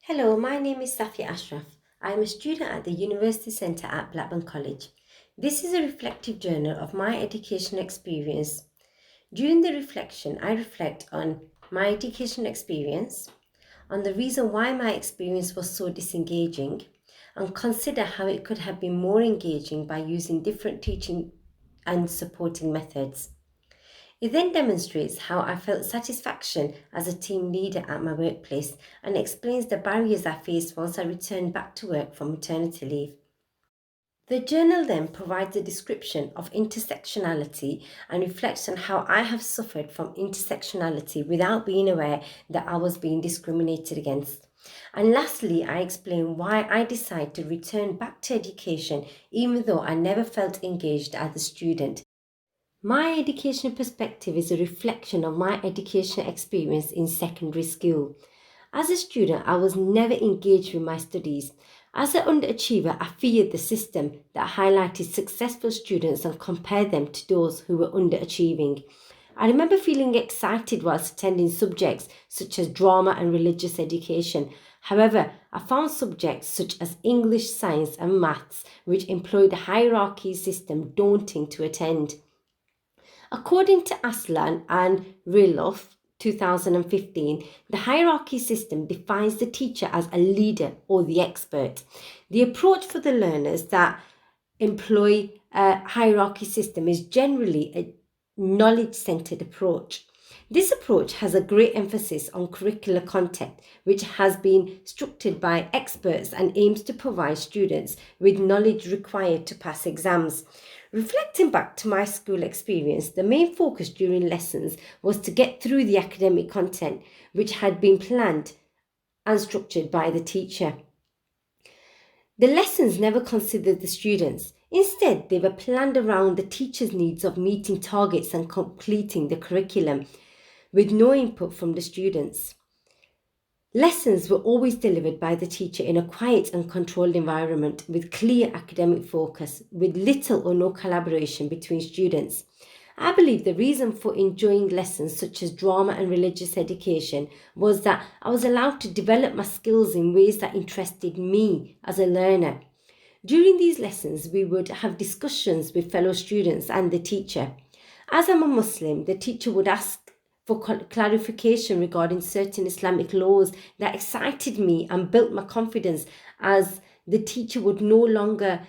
Hello, my name is Safia Ashraf. I am a student at the University Centre at Blackburn College. This is a reflective journal of my education experience. During the reflection, I reflect on my education experience, on the reason why my experience was so disengaging, and consider how it could have been more engaging by using different teaching and supporting methods. It then demonstrates how I felt satisfaction as a team leader at my workplace and explains the barriers I faced once I returned back to work from maternity leave. The journal then provides a description of intersectionality and reflects on how I have suffered from intersectionality without being aware that I was being discriminated against. And lastly, I explain why I decided to return back to education even though I never felt engaged as a student. My education perspective is a reflection of my education experience in secondary school. As a student, I was never engaged with my studies. As an underachiever, I feared the system that highlighted successful students and compared them to those who were underachieving. I remember feeling excited whilst attending subjects such as drama and religious education. However, I found subjects such as English, science, and maths, which employed a hierarchy system, daunting to attend. According to Aslan and Riloff, 2015, the hierarchy system defines the teacher as a leader or the expert. The approach for the learners that employ a hierarchy system is generally a knowledge centered approach. This approach has a great emphasis on curricular content, which has been structured by experts and aims to provide students with knowledge required to pass exams. Reflecting back to my school experience, the main focus during lessons was to get through the academic content, which had been planned and structured by the teacher. The lessons never considered the students. Instead, they were planned around the teacher's needs of meeting targets and completing the curriculum with no input from the students. Lessons were always delivered by the teacher in a quiet and controlled environment with clear academic focus, with little or no collaboration between students. I believe the reason for enjoying lessons such as drama and religious education was that I was allowed to develop my skills in ways that interested me as a learner. During these lessons, we would have discussions with fellow students and the teacher. As I'm a Muslim, the teacher would ask for clarification regarding certain Islamic laws that excited me and built my confidence, as the teacher would no longer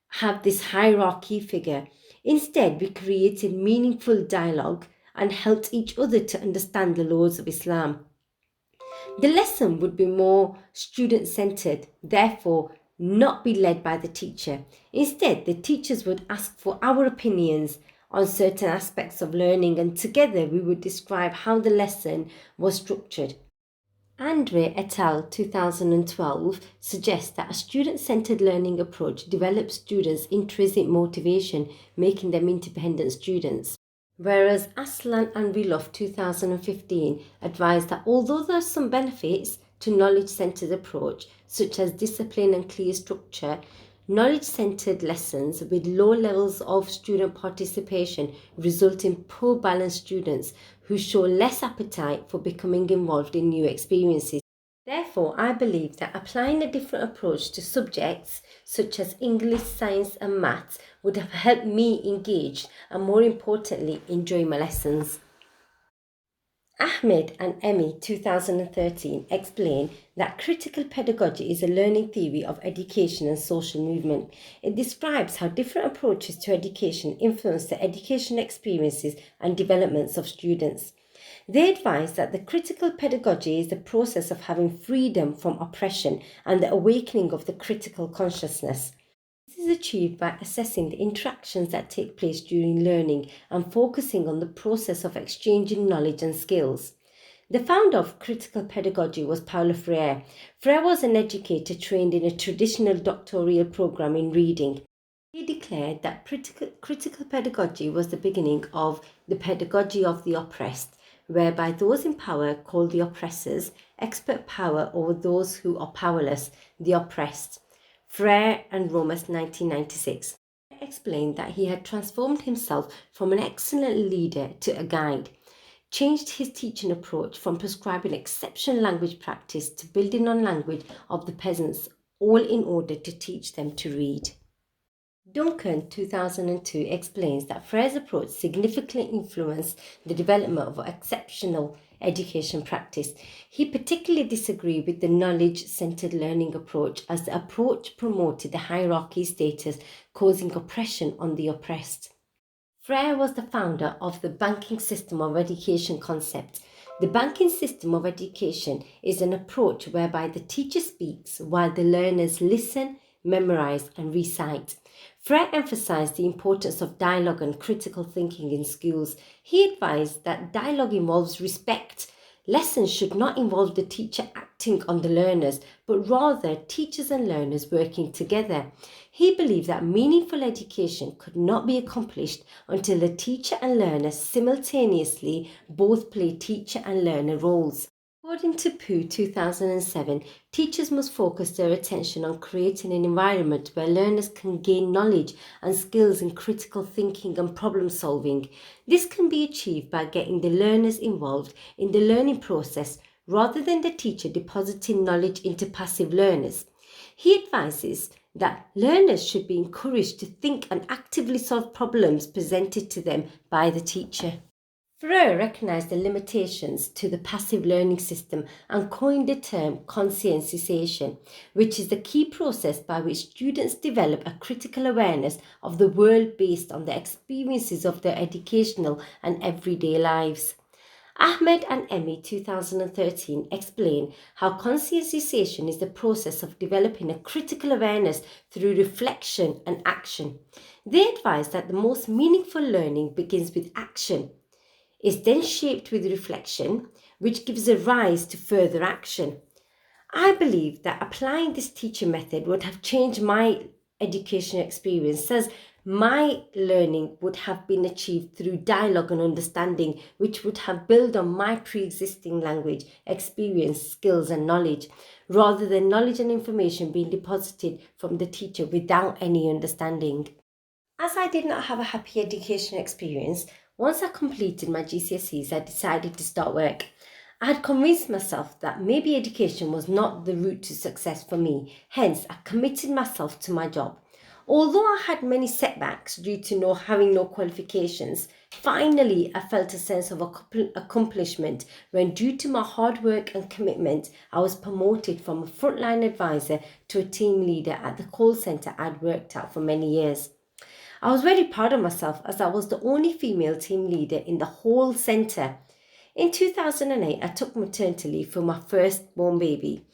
have this hierarchy figure. Instead, we created meaningful dialogue and helped each other to understand the laws of Islam. The lesson would be more student centered, therefore, not be led by the teacher. Instead, the teachers would ask for our opinions on certain aspects of learning, and together we would describe how the lesson was structured. Andre et al. 2012 suggests that a student centered learning approach develops students' intrinsic motivation, making them independent students. Whereas Aslan and Riloff 2015 advised that although there are some benefits to knowledge centered approach, such as discipline and clear structure, knowledge centered lessons with low levels of student participation result in poor balanced students who show less appetite for becoming involved in new experiences. Therefore, I believe that applying a different approach to subjects such as English, science, and maths would have helped me engage and, more importantly, enjoy my lessons. Ahmed and Emmy 2013 explain that critical pedagogy is a learning theory of education and social movement. It describes how different approaches to education influence the education experiences and developments of students. They advise that the critical pedagogy is the process of having freedom from oppression and the awakening of the critical consciousness. This is achieved by assessing the interactions that take place during learning and focusing on the process of exchanging knowledge and skills. The founder of critical pedagogy was Paulo Freire. Freire was an educator trained in a traditional doctoral program in reading. He declared that critical pedagogy was the beginning of the pedagogy of the oppressed, whereby those in power call the oppressors, expert power over those who are powerless, the oppressed. Freire and Romas 1996 explained that he had transformed himself from an excellent leader to a guide. changed his teaching approach from prescribing exceptional language practice to building on language of the peasants, all in order to teach them to read. Duncan, 2002, explains that Frere's approach significantly influenced the development of exceptional education practice. He particularly disagreed with the knowledge-centered learning approach, as the approach promoted the hierarchy status, causing oppression on the oppressed. Frere was the founder of the banking system of education concept. The banking system of education is an approach whereby the teacher speaks while the learners listen, memorize, and recite. Frere emphasized the importance of dialogue and critical thinking in schools. He advised that dialogue involves respect. Lessons should not involve the teacher acting on the learners, but rather teachers and learners working together. He believed that meaningful education could not be accomplished until the teacher and learner simultaneously both play teacher and learner roles. According to Pugh, 2007, teachers must focus their attention on creating an environment where learners can gain knowledge and skills in critical thinking and problem solving. This can be achieved by getting the learners involved in the learning process rather than the teacher depositing knowledge into passive learners. He advises that learners should be encouraged to think and actively solve problems presented to them by the teacher. Frere recognized the limitations to the passive learning system and coined the term conscientization, which is the key process by which students develop a critical awareness of the world based on the experiences of their educational and everyday lives. Ahmed and Emmy, 2013, explain how conscientization is the process of developing a critical awareness through reflection and action. They advise that the most meaningful learning begins with action, is then shaped with reflection, which gives a rise to further action. I believe that applying this teaching method would have changed my education experience, as my learning would have been achieved through dialogue and understanding, which would have built on my pre-existing language, experience, skills and knowledge, rather than knowledge and information being deposited from the teacher without any understanding. As I did not have a happy education experience, once I completed my GCSEs, I decided to start work. I had convinced myself that maybe education was not the route to success for me. Hence, I committed myself to my job. Although I had many setbacks due to having no qualifications, finally I felt a sense of accomplishment when, due to my hard work and commitment, I was promoted from a frontline advisor to a team leader at the call centre I'd worked at for many years. I was very proud of myself, as I was the only female team leader in the whole centre. In 2008, I took maternity leave for my firstborn baby.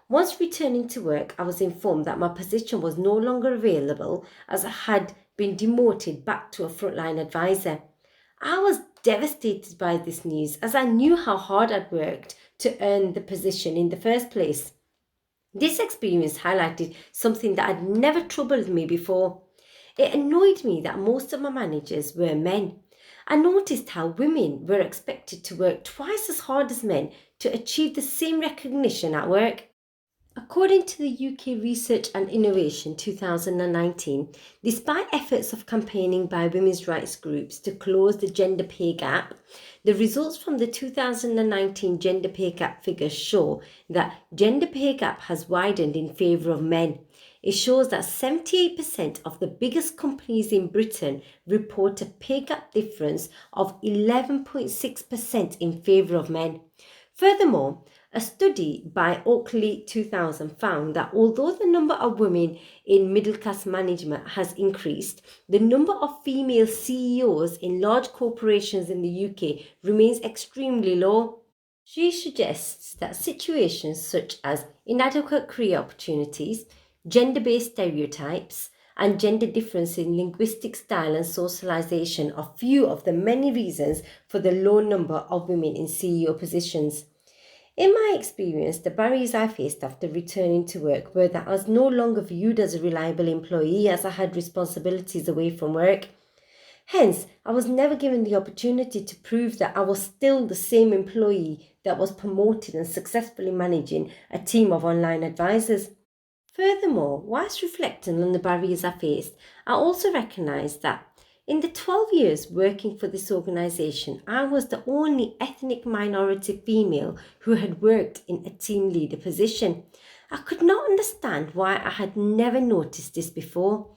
Once returning to work, I was informed that my position was no longer available, as I had been demoted back to a frontline advisor. I was devastated by this news, as I knew how hard I'd worked to earn the position in the first place. This experience highlighted something that had never troubled me before. It annoyed me that most of my managers were men. I noticed how women were expected to work twice as hard as men to achieve the same recognition at work. According to the UK Research and Innovation 2019, despite efforts of campaigning by women's rights groups to close the gender pay gap, the results from the 2019 gender pay gap figures show that gender pay gap has widened in favour of men. It shows that 78% of the biggest companies in Britain report a pay gap difference of 11.6% in favour of men. Furthermore, a study by Oakley 2000 found that although the number of women in middle-class management has increased, the number of female CEOs in large corporations in the UK remains extremely low. She suggests that situations such as inadequate career opportunities, gender-based stereotypes, and gender difference in linguistic style and socialization are few of the many reasons for the low number of women in CEO positions. In my experience, the barriers I faced after returning to work were that I was no longer viewed as a reliable employee, as I had responsibilities away from work. Hence, I was never given the opportunity to prove that I was still the same employee that was promoted and successfully managing a team of online advisors. Furthermore, whilst reflecting on the barriers I faced, I also recognised that In the 12 years working for this organization, I was the only ethnic minority female who had worked in a team leader position. I could not understand why I had never noticed this before.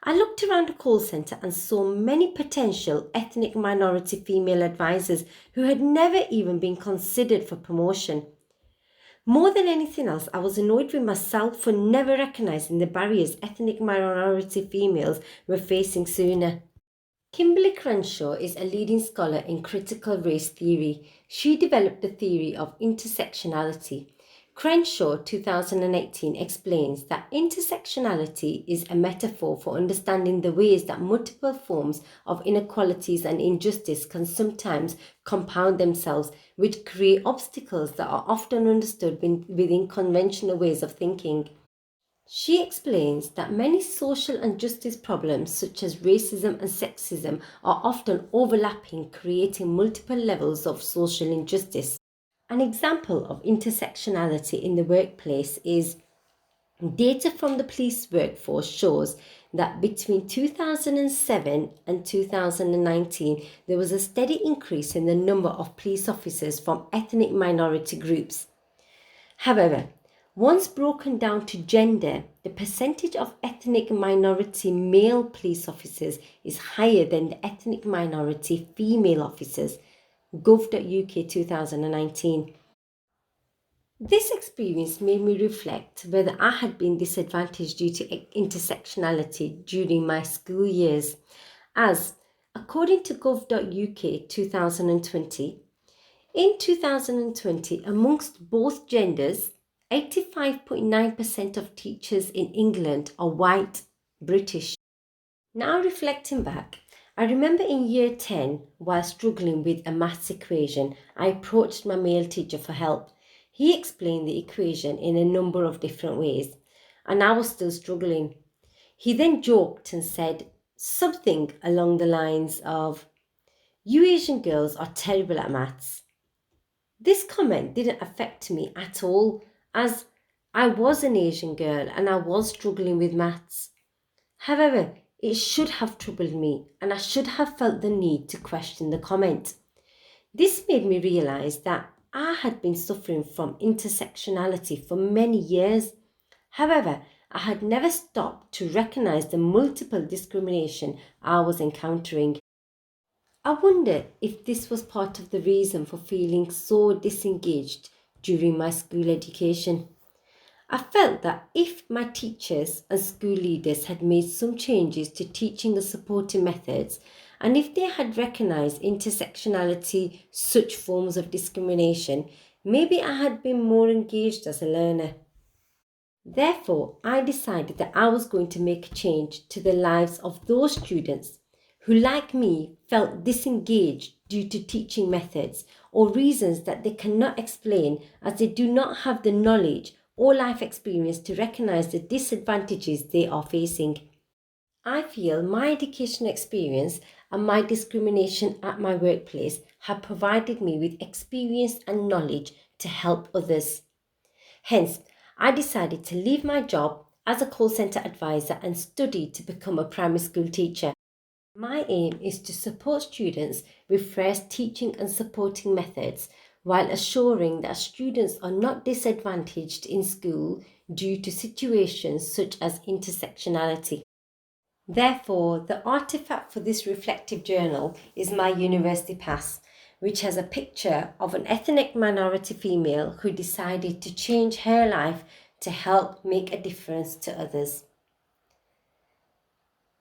I looked around the call center and saw many potential ethnic minority female advisors who had never even been considered for promotion. More than anything else, I was annoyed with myself for never recognizing the barriers ethnic minority females were facing sooner. Kimberly Crenshaw is a leading scholar in critical race theory. She developed the theory of intersectionality. Crenshaw 2018 explains that intersectionality is a metaphor for understanding the ways that multiple forms of inequalities and injustice can sometimes compound themselves, which create obstacles that are often understood within conventional ways of thinking. She explains that many social and justice problems, such as racism and sexism, are often overlapping, creating multiple levels of social injustice. An example of intersectionality in the workplace is data from the police workforce shows that between 2007 and 2019, there was a steady increase in the number of police officers from ethnic minority groups. However, once broken down to gender, the percentage of ethnic minority male police officers is higher than the ethnic minority female officers. Gov.uk 2019. This experience made me reflect whether I had been disadvantaged due to intersectionality during my school years, as, according to gov.uk 2020, in 2020, amongst both genders, 85.9% of teachers in England are white, British. Now reflecting back, I remember in year 10, while struggling with a maths equation, I approached my male teacher for help. He explained the equation in a number of different ways, and I was still struggling. He then joked and said something along the lines of, "You Asian girls are terrible at maths." This comment didn't affect me at all, as I was an Asian girl and I was struggling with maths. However, it should have troubled me and I should have felt the need to question the comment. This made me realise that I had been suffering from intersectionality for many years. However, I had never stopped to recognise the multiple discrimination I was encountering. I wonder if this was part of the reason for feeling so disengaged during my school education. I felt that if my teachers and school leaders had made some changes to teaching and supporting methods, and if they had recognised intersectionality, such forms of discrimination, maybe I had been more engaged as a learner. Therefore, I decided that I was going to make a change to the lives of those students who, like me, felt disengaged due to teaching methods or reasons that they cannot explain, as they do not have the knowledge or life experience to recognize the disadvantages they are facing. I feel my education experience and my discrimination at my workplace have provided me with experience and knowledge to help others. Hence, I decided to leave my job as a call centre advisor and study to become a primary school teacher. My aim is to support students with fresh teaching and supporting methods while assuring that students are not disadvantaged in school due to situations such as intersectionality. Therefore, the artifact for this reflective journal is my university pass, which has a picture of an ethnic minority female who decided to change her life to help make a difference to others.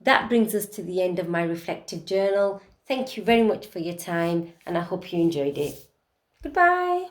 That brings us to the end of my reflective journal. Thank you very much for your time, and I hope you enjoyed it. Goodbye.